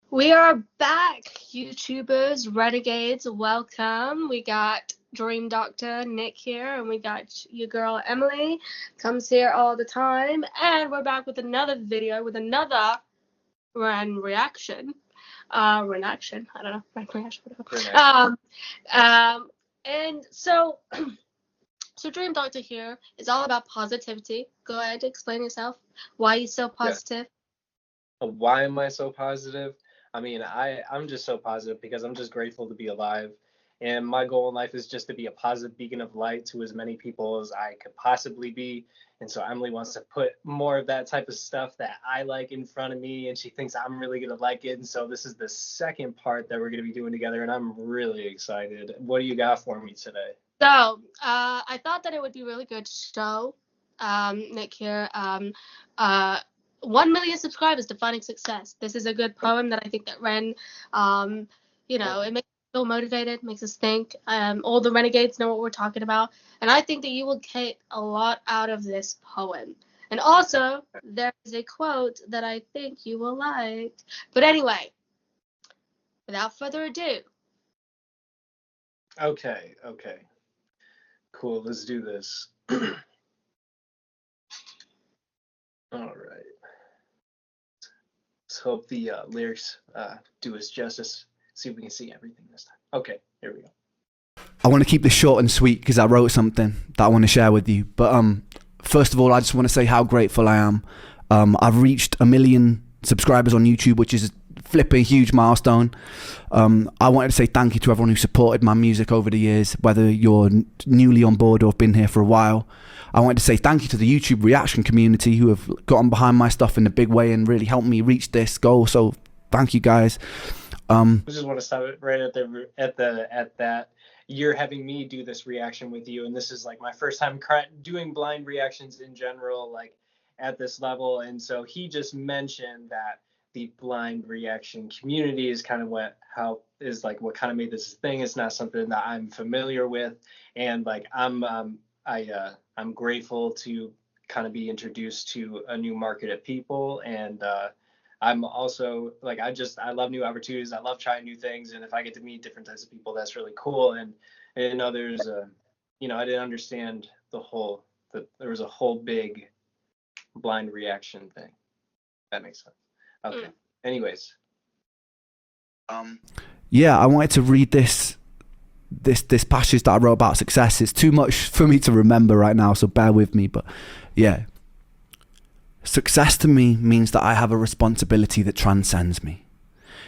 We are back, YouTubers, renegades. Welcome. We got Dream Doctor Nick here, and we got your girl Emily comes here all the time, and we're back with another video with another reaction. Reaction. I don't know. Reaction. Whatever. And so Dream Doctor here is all about positivity. Go ahead, explain yourself. Why are you so Yeah. positive? Why am I so positive? I mean, I'm just so positive because I'm just grateful to be alive. And my goal in life is just to be a positive beacon of light to as many people as I could possibly be. And so Emily wants to put more of that type of stuff that I like in front of me, and she thinks I'm really going to like it. And so this is the second part that we're going to be doing together, and I'm really excited. What do you got for me today? I thought that it would be really good to show Nick here. 1 million subscribers defining success. This is a good poem that I think that Ren, it makes us feel motivated, makes us think. All the renegades know what we're talking about, and I think that you will get a lot out of this poem. And also, there is a quote that I think you will like. But anyway, without further ado, Okay. Cool. Let's do this. All right. Let's hope the lyrics do us justice. See if we can see everything this time. Okay, here we go. I want to keep this short and sweet because I wrote something that I want to share with you. But first of all, I just want to say how grateful I am. I've reached 1 million subscribers on YouTube, which is a flipping huge milestone. I wanted to say thank you to everyone who supported my music over the years, whether you're newly on board or have been here for a while. I wanted to say thank you to the YouTube reaction community who have gotten behind my stuff in a big way and really helped me reach this goal. So thank you guys. I just want to stop it right at that. You're having me do this reaction with you, and this is like my first time doing blind reactions in general, like at this level. And so he just mentioned that the blind reaction community is kind of what kind of made this thing. It's not something that I'm familiar with, and like I'm grateful to kind of be introduced to a new market of people, and I'm also like I love new opportunities. I love trying new things, and if I get to meet different types of people, that's really cool. And there's I didn't understand that there was a whole big blind reaction thing. That makes sense. Okay. Anyways. Yeah, I wanted to read this passage that I wrote about success. It's too much for me to remember right now, so bear with me. But yeah. Success to me means that I have a responsibility that transcends me.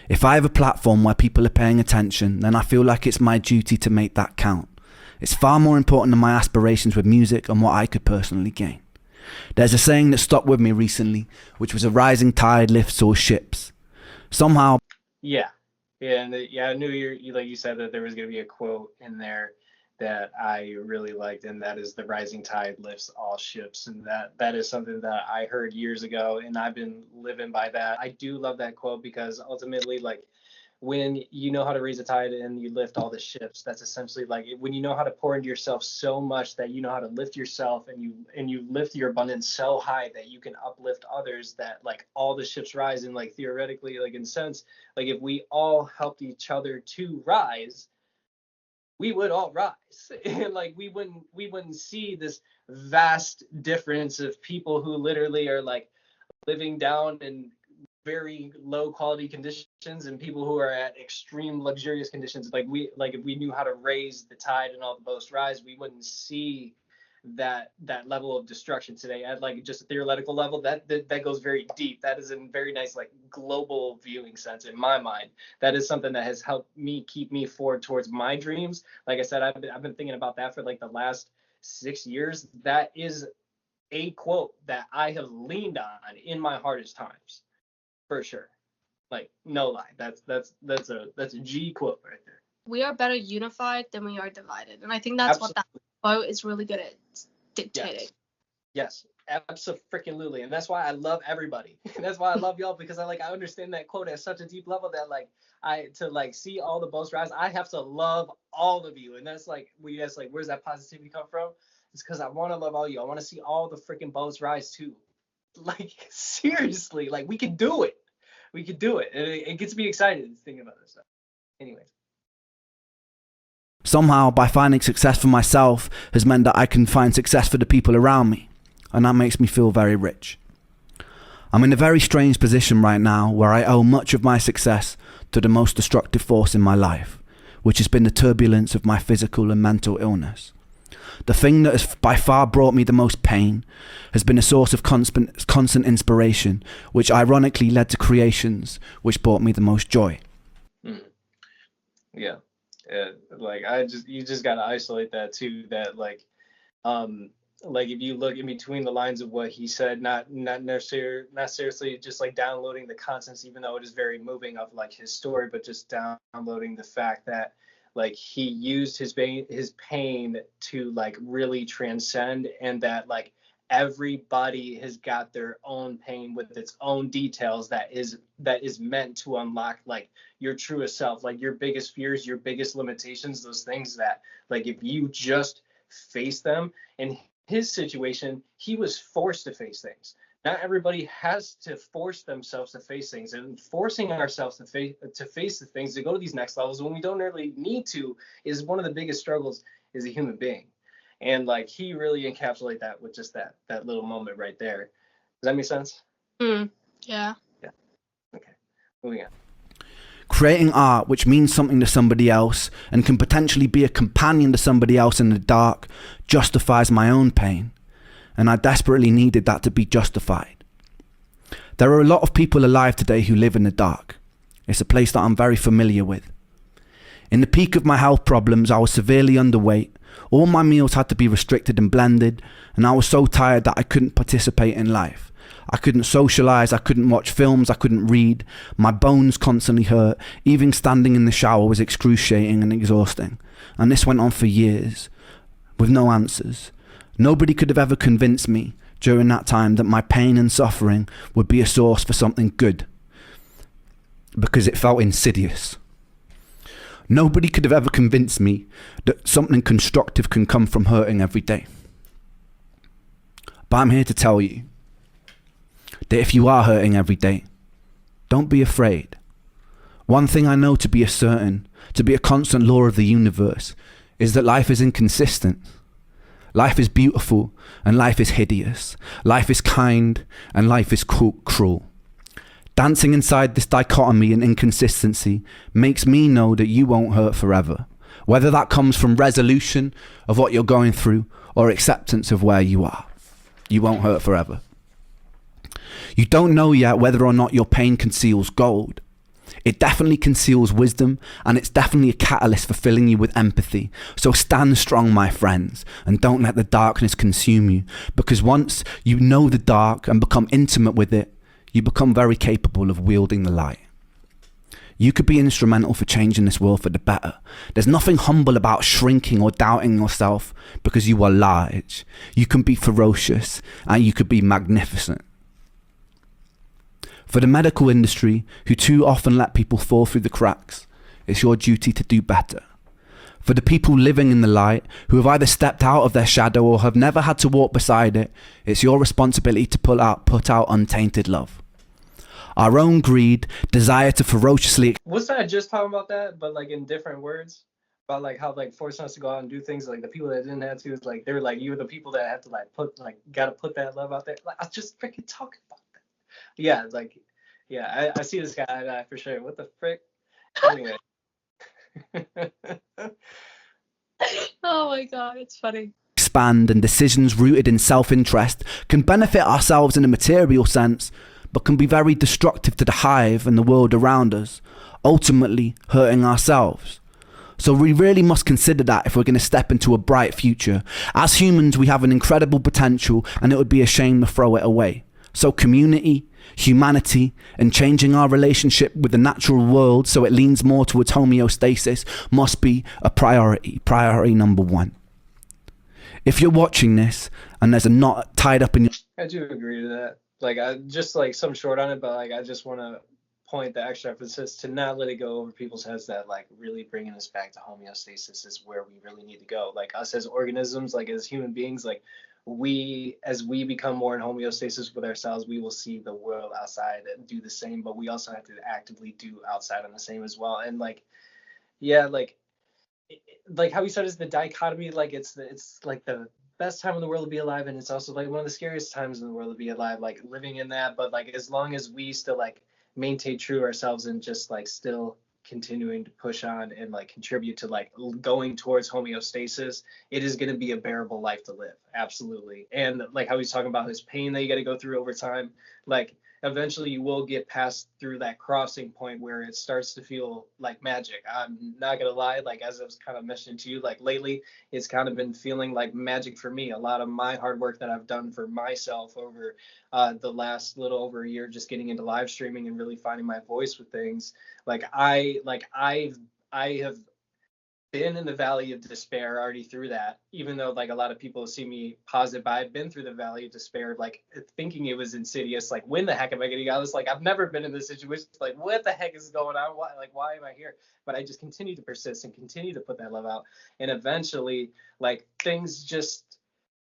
If I have a platform where people are paying attention, then I feel like it's my duty to make that count. It's far more important than my aspirations with music and what I could personally gain. There's a saying that stuck with me recently, which was a rising tide lifts all ships. Somehow... Yeah, and I knew like you said that there was going to be a quote in there that I really liked, and that is the rising tide lifts all ships. And that is something that I heard years ago, and I've been living by that. I do love that quote because ultimately, like, when you know how to raise a tide and you lift all the ships, that's essentially like when you know how to pour into yourself so much that you know how to lift yourself, and you lift your abundance so high that you can uplift others, that like all the ships rise. And like theoretically, like in sense, like if we all helped each other to rise, we would all rise. And like we wouldn't see this vast difference of people who literally are like living down in very low quality conditions and people who are at extreme luxurious conditions. Like if we knew how to raise the tide and all the boats rise, we wouldn't see that level of destruction today at like just a theoretical level. That goes very deep. That is a very nice like global viewing sense in my mind. That is something that has helped me keep me forward towards my dreams. Like I said, I've been thinking about that for like the last 6 years. That is a quote that I have leaned on in my hardest times, for sure. Like no lie, that's a G quote right there. we are better unified than we are divided. And I think that's what that quote is really good at dictating. Yes, absolutely. And that's why I love everybody. That's why I love y'all, because I understand that quote at such a deep level that like to see all the boats rise, I have to love all of you. And that's like when you ask like where's that positivity come from? It's because I want to love all you. I want to see all the freaking boats rise too. Like seriously, like we can do it. we could do it. It gets me excited thinking about this stuff. Anyways. Somehow, by finding success for myself has meant that I can find success for the people around me, and that makes me feel very rich. I'm in a very strange position right now where I owe much of my success to the most destructive force in my life, which has been the turbulence of my physical and mental illness. The thing that has by far brought me the most pain has been a source of constant inspiration, which ironically led to creations which brought me the most joy. Yeah. Like you just gotta isolate that too. That like if you look in between the lines of what he said, not necessarily just like downloading the contents, even though it is very moving of like his story, but just downloading the fact that like he used his pain to like really transcend, and that like everybody has got their own pain with its own details that is meant to unlock like your truest self, like your biggest fears, your biggest limitations, those things that like if you just face them. In his situation, he was forced to face things. Not everybody has to force themselves to face things, and forcing ourselves to face the things, to go to these next levels when we don't really need to, is one of the biggest struggles as a human being. And like he really encapsulated that with just that little moment right there. Does that make sense? Yeah. Okay. Moving on. Creating art which means something to somebody else and can potentially be a companion to somebody else in the dark justifies my own pain, and I desperately needed that to be justified. There are a lot of people alive today who live in the dark. It's a place that I'm very familiar with. In the peak of my health problems, I was severely underweight. All my meals had to be restricted and blended, and I was so tired that I couldn't participate in life. I couldn't socialize, I couldn't watch films, I couldn't read. My bones constantly hurt. Even standing in the shower was excruciating and exhausting. And this went on for years, with no answers. Nobody could have ever convinced me during that time that my pain and suffering would be a source for something good, because it felt insidious. Nobody could have ever convinced me that something constructive can come from hurting every day. But I'm here to tell you that if you are hurting every day, don't be afraid. One thing I know to be a certain, to be a constant law of the universe, is that life is inconsistent. Life is beautiful and life is hideous. Life is kind and life is cruel. Dancing inside this dichotomy and inconsistency makes me know that you won't hurt forever, whether that comes from resolution of what you're going through or acceptance of where you are. You won't hurt forever. You don't know yet whether or not your pain conceals gold. It definitely conceals wisdom, and it's definitely a catalyst for filling you with empathy. So stand strong, my friends, and don't let the darkness consume you, because once you know the dark and become intimate with it, you become very capable of wielding the light. You could be instrumental for changing this world for the better. There's nothing humble about shrinking or doubting yourself because you are large. You can be ferocious and you could be magnificent. For the medical industry, who too often let people fall through the cracks, it's your duty to do better. For the people living in the light, who have either stepped out of their shadow or have never had to walk beside it, it's your responsibility to put out untainted love. Our own greed, desire to ferociously... Wasn't I just talking about that, but like in different words? About like how like forcing us to go out and do things, like the people that didn't have to, is like they were like, you were the people that had to like gotta put that love out there. Like I was just freaking talking about that. Yeah, like, yeah, I see this guy for sure. What the frick? Anyway. Oh my god, it's funny. Expand, and decisions rooted in self-interest can benefit ourselves in a material sense, but can be very destructive to the hive and the world around us, ultimately hurting ourselves. So we really must consider that if we're going to step into a bright future. As humans, we have an incredible potential, and it would be a shame to throw it away. So community, humanity, and changing our relationship with the natural world so it leans more towards homeostasis must be a priority number one. If you're watching this and there's a knot tied up in your... I do agree to that. Like, I just like some short on it, but like I just want to point the extra emphasis to not let it go over people's heads that like really bringing us back to homeostasis is where we really need to go. Like us as organisms, like as human beings, like as we become more in homeostasis with ourselves, we will see the world outside and do the same, but we also have to actively do outside on the same as well. And like, yeah, like how we said is the dichotomy, like it's like the best time in the world to be alive, and it's also like one of the scariest times in the world to be alive, like living in that. But like as long as we still like maintain true to ourselves and just like still continuing to push on and like contribute to like going towards homeostasis, it is going to be a bearable life to live. Absolutely. And like how he's talking about his pain that you got to go through over time, like eventually you will get past through that crossing point where it starts to feel like magic. I'm not gonna lie, like as I was kind of mentioning to you, like lately it's kind of been feeling like magic for me. A lot of my hard work that I've done for myself over the last little over a year, just getting into live streaming and really finding my voice with things. I have been in the valley of despair already through that, even though like a lot of people see me positive, but I've been through the valley of despair, like thinking it was insidious, like when the heck am I getting out of this? Like I've never been in this situation, like what the heck is going on, why am I here? But I just continue to persist and continue to put that love out, and eventually like things just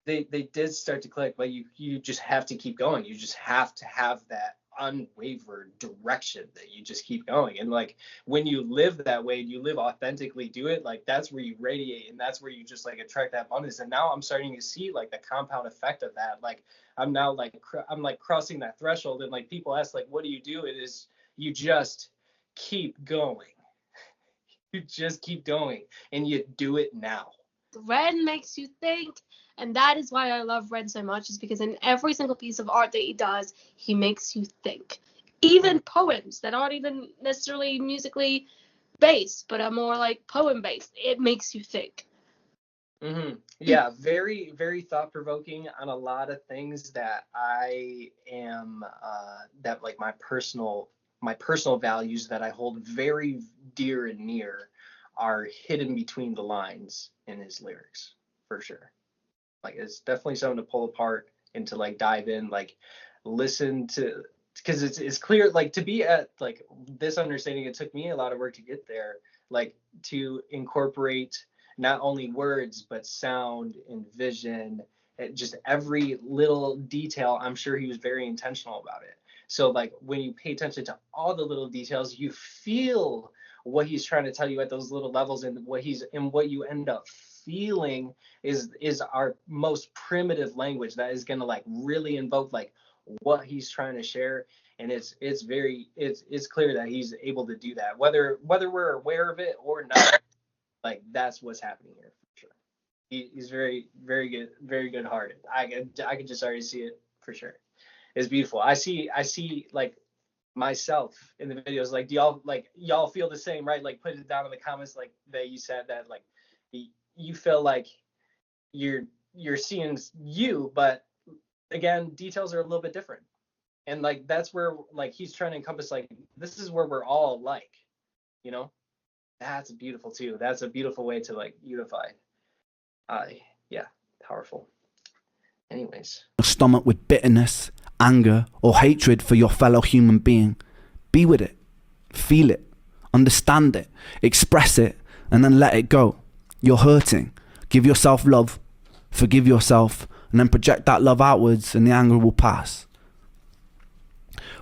they did start to click. But you just have to keep going. You just have to have that unwavered direction that you just keep going. And like when you live that way and you live authentically, do it, like that's where you radiate, and that's where you just like attract that abundance. And now I'm starting to see like the compound effect of that. Like I'm now like I'm like crossing that threshold, and like people ask like, what do you do? It is you just keep going. You just keep going, and you do it now. Ren makes you think, and that is why I love Ren so much, is because in every single piece of art that he does, he makes you think. Even poems that aren't even necessarily musically based, but are more like poem based, it makes you think. Yeah, very, very thought provoking on a lot of things that I am that like my personal values that I hold very dear and near are hidden between the lines in his lyrics, for sure. Like it's definitely something to pull apart and to like dive in, like listen to, because it's clear, like to be at like this understanding, it took me a lot of work to get there, like to incorporate not only words but sound and vision, just every little detail. I'm sure he was very intentional about it. So like when you pay attention to all the little details, you feel what he's trying to tell you at those little levels, and what you end up feeling is our most primitive language that is going to like really invoke like what he's trying to share. And it's clear that he's able to do that, whether we're aware of it or not. Like that's what's happening here for sure. He's very, very good, very good hearted. I could just already see it for sure. It's beautiful. I see like myself in the videos. Like do y'all feel the same, right? Like put it down in the comments, like that you said that like you feel like you're seeing you, but again details are a little bit different. And like that's where like he's trying to encompass, like this is where we're all like, you know. That's beautiful too. That's a beautiful way to like unify. Yeah, powerful. Anyways, Your stomach with bitterness, anger, or hatred for your fellow human being. Be with it, feel it, understand it, express it, and then let it go. You're hurting. Give yourself love, forgive yourself, and then project that love outwards, and the anger will pass.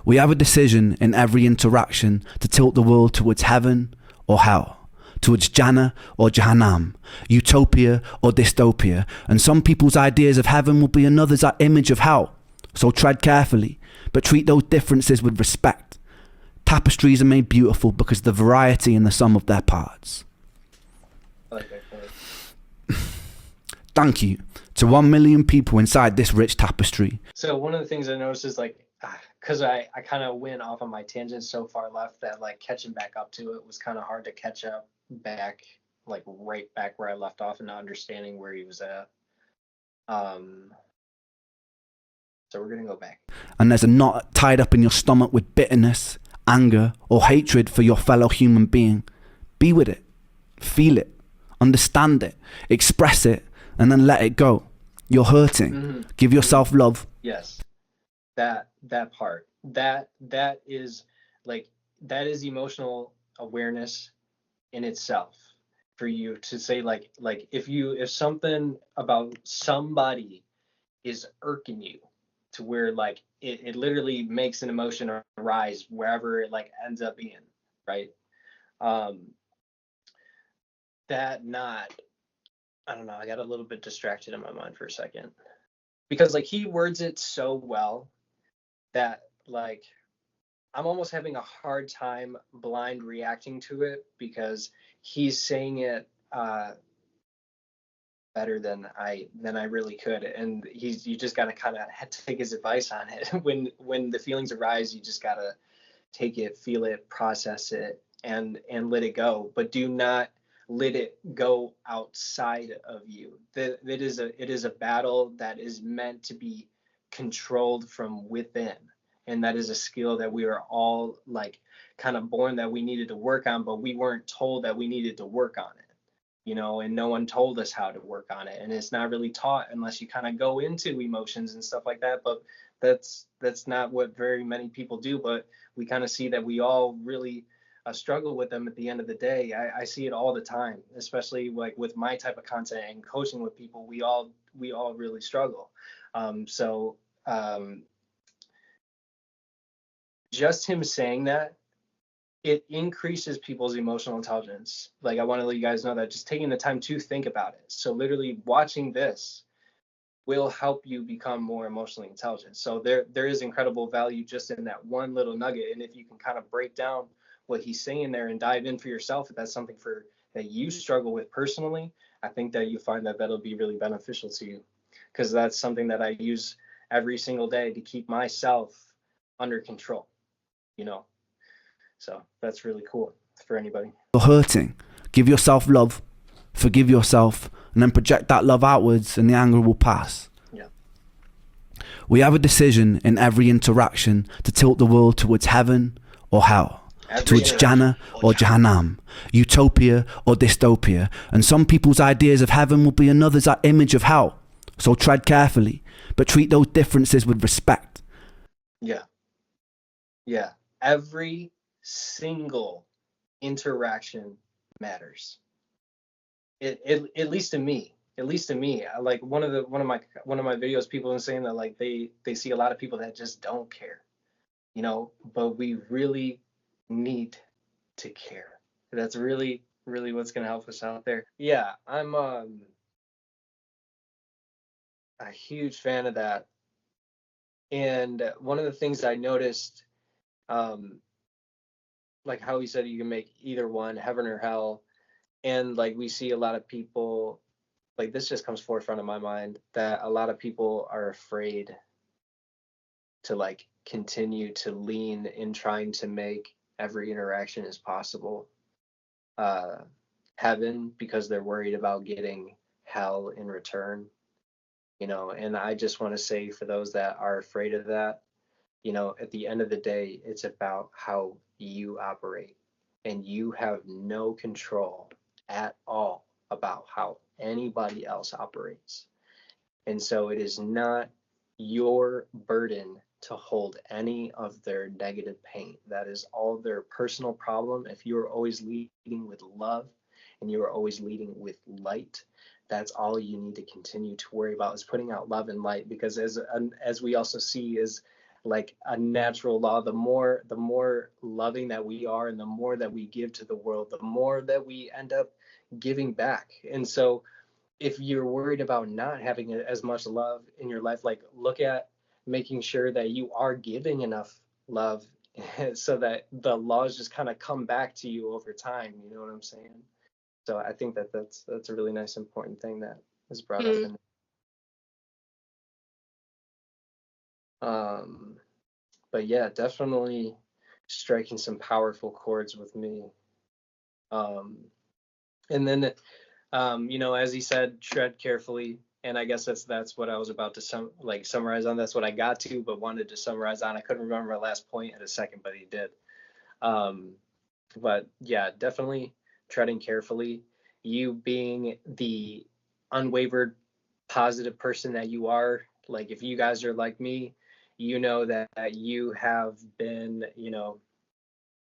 We have a decision in every interaction to tilt the world towards heaven or hell, towards Jannah or Jahannam, utopia or dystopia, and some people's ideas of heaven will be another's image of hell. So tread carefully, but treat those differences with respect. Tapestries are made beautiful because of the variety in the sum of their parts. I like that quote. Thank you to 1 million people inside this rich tapestry. So one of the things I noticed is like, because I kind of went off on my tangent so far left that like catching back up to it was kind of hard to catch up back, like right back where I left off and not understanding where he was at. So we're gonna go back. And there's a knot tied up in your stomach with bitterness, anger, or hatred for your fellow human being. Be with it, feel it, understand it, express it, and then let it go. You're hurting. Give yourself love. Yes, that part. That is like, that is emotional awareness in itself. For you to say like if something about somebody is irking you to where like it literally makes an emotion arise wherever it like ends up being, right? Um, that not, I don't know, I got a little bit distracted in my mind for a second because like he words it so well that like I'm almost having a hard time blind reacting to it because he's saying it better than I really could, and you just got to kind of take his advice on it. When the feelings arise, you just got to take it, feel it, process it, and let it go. But do not let it go outside of you. It is a battle that is meant to be controlled from within, and that is a skill that we are all like kind of born that we needed to work on, but we weren't told that we needed to work on it. And no one told us how to work on it, and it's not really taught unless you kind of go into emotions and stuff like that. But that's not what very many people do. But we kind of see that we all really struggle with them at the end of the day. I see it all the time, especially like with my type of content and coaching with people. We all really struggle. So just him saying that, it increases people's emotional intelligence. Like I want to let you guys know that just taking the time to think about it. So literally watching this will help you become more emotionally intelligent. So there is incredible value just in that one little nugget. And if you can kind of break down what he's saying there and dive in for yourself, if that's something that you struggle with personally, I think that you find that that'll be really beneficial to you, because that's something that I use every single day to keep myself under control, you know. So that's really cool for anybody. You're hurting. Give yourself love. Forgive yourself. And then project that love outwards and the anger will pass. Yeah. We have a decision in every interaction to tilt the world towards heaven or hell. Towards Jannah or Jahannam, utopia or dystopia. And some people's ideas of heaven will be another's image of hell. So tread carefully, but treat those differences with respect. Yeah. Yeah. Every single interaction matters. At least to me. Like one of my videos, people are saying that like they see a lot of people that just don't care, but we really need to care. That's really what's gonna help us out there. Yeah, I'm a huge fan of that. And one of the things I noticed, like how he said you can make either one, heaven or hell. And like we see a lot of people, like this just comes forefront of my mind, that a lot of people are afraid to like continue to lean in trying to make every interaction as possible heaven, because they're worried about getting hell in return. And I just want to say, for those that are afraid of that, at the end of the day, it's about how you operate, and you have no control at all about how anybody else operates. And so it is not your burden to hold any of their negative pain. That is all their personal problem. If you're always leading with love and you're always leading with light, that's all you need to continue to worry about, is putting out love and light. Because as we also see is like a natural law, the more loving that we are and the more that we give to the world, the more that we end up giving back. And so if you're worried about not having as much love in your life, like look at making sure that you are giving enough love so that the laws just kind of come back to you over time. You know what I'm saying? So I think that's a really nice, important thing that is brought up in. But yeah, definitely striking some powerful chords with me. And then, as he said, tread carefully. And I guess that's what I was about to summarize on. That's what I got to, but wanted to summarize on. I couldn't remember my last point at a second, but he did. But yeah, definitely treading carefully. You being the unwavered positive person that you are. Like if you guys are like me, you know that you have been,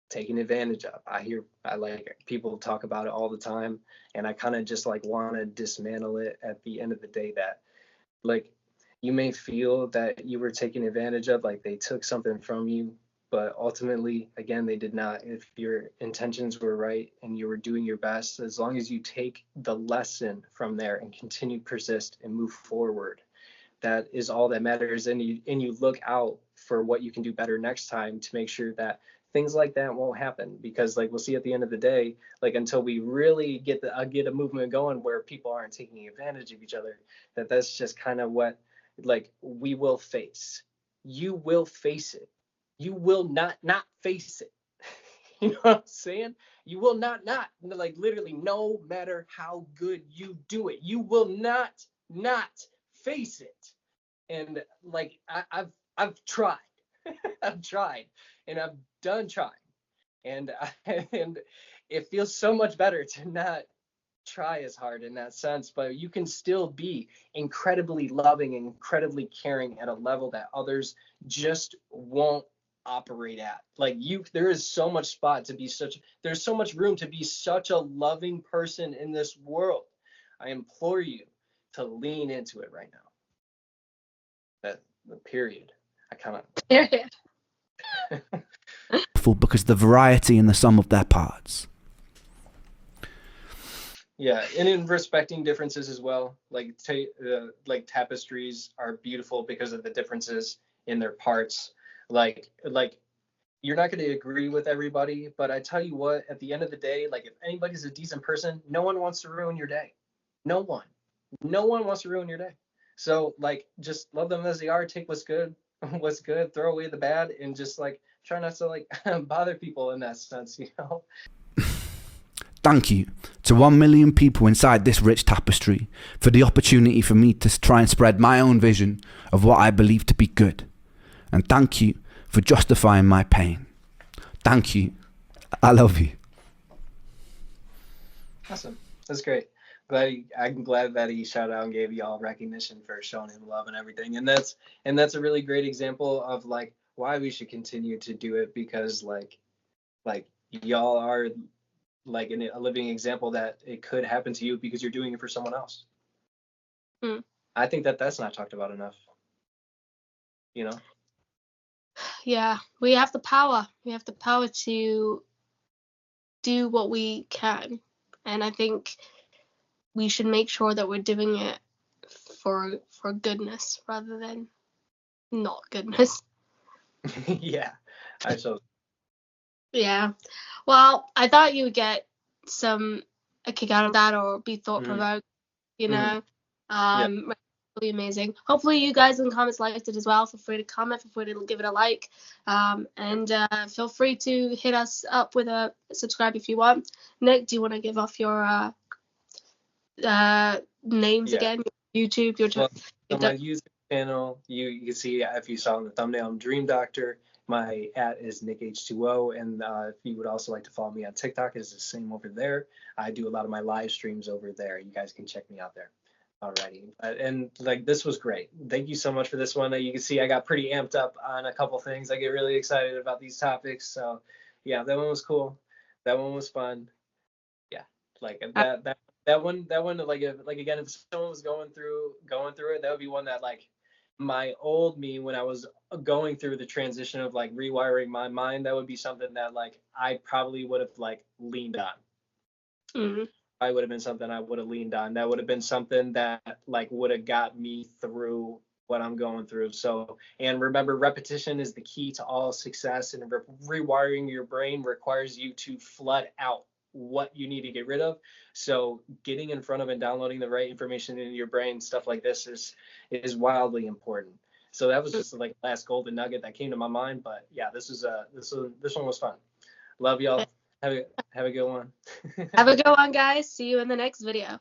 taken advantage of. I like people talk about it all the time, and I kind of just like want to dismantle it at the end of the day, that like you may feel that you were taken advantage of, like they took something from you, but ultimately, again, they did not. If your intentions were right and you were doing your best, as long as you take the lesson from there and continue persist and move forward, that is all that matters. And you look out for what you can do better next time to make sure that things like that won't happen. Because like we'll see at the end of the day, like until we really get a movement going where people aren't taking advantage of each other, that's just kind of what like we will face. You will face it. You will not face it. You know what I'm saying? You will not like literally, no matter how good you do it, you will not face it. And like I've tried. I've tried and I've done trying, and and it feels so much better to not try as hard in that sense, but you can still be incredibly loving and incredibly caring at a level that others just won't operate at. Like there is so much there's so much room to be such a loving person in this world. I implore you to lean into it right now. That the period. I kind of because the variety and the sum of their parts. Yeah, and in respecting differences as well, like tapestries are beautiful because of the differences in their parts. Like you're not going to agree with everybody, but I tell you what, at the end of the day, like if anybody's a decent person, no one wants to ruin your day. No one wants to ruin your day. So like just love them as they are, take what's good, throw away the bad, and just like try not to like bother people in that sense, you know. Thank you to 1 million people inside this rich tapestry for the opportunity for me to try and spread my own vision of what I believe to be good. And thank you for justifying my pain. Thank you. I love you. Awesome. That's great. I'm glad that he shouted out and gave y'all recognition for showing him love and everything. And that's a really great example of like why we should continue to do it, because like y'all are like a living example that it could happen to you because you're doing it for someone else. I think that's not talked about enough, you know. Yeah, we have the power to do what we can, and I think we should make sure that we're doing it for goodness rather than not goodness. Yeah, I so. Yeah. Well, I thought you would get a kick out of that or be thought provoked, you know. Really amazing. Hopefully you guys in the comments liked it as well. Feel free to comment, feel free to give it a like, and feel free to hit us up with a subscribe if you want. Nick, do you want to give off your names again? YouTube, so my YouTube channel, you can see if you saw in the thumbnail, I'm Dream Doctor. My @ is NickH2O, and if you would also like to follow me on TikTok, it's the same over there. I do a lot of my live streams over there. You guys can check me out there. Alrighty, and like this was great. Thank you so much for this one. You can see I got pretty amped up on a couple things. I get really excited about these topics. So yeah, that one was cool. That one was fun. Yeah, like that one like again, if someone was going through it, that would be one that like my old me, when I was going through the transition of like rewiring my mind, that would be something that like I probably would have like leaned on. I would have been something I would have leaned on. That would have been something that like would have got me through what I'm going through. So, and remember, repetition is the key to all success, and rewiring your brain requires you to flood out what you need to get rid of. So getting in front of and downloading the right information into your brain, stuff like this is wildly important. So that was just like last golden nugget that came to my mind. But yeah, this one was fun. Love y'all. Have a good one. Have a good one, guys. See you in the next video.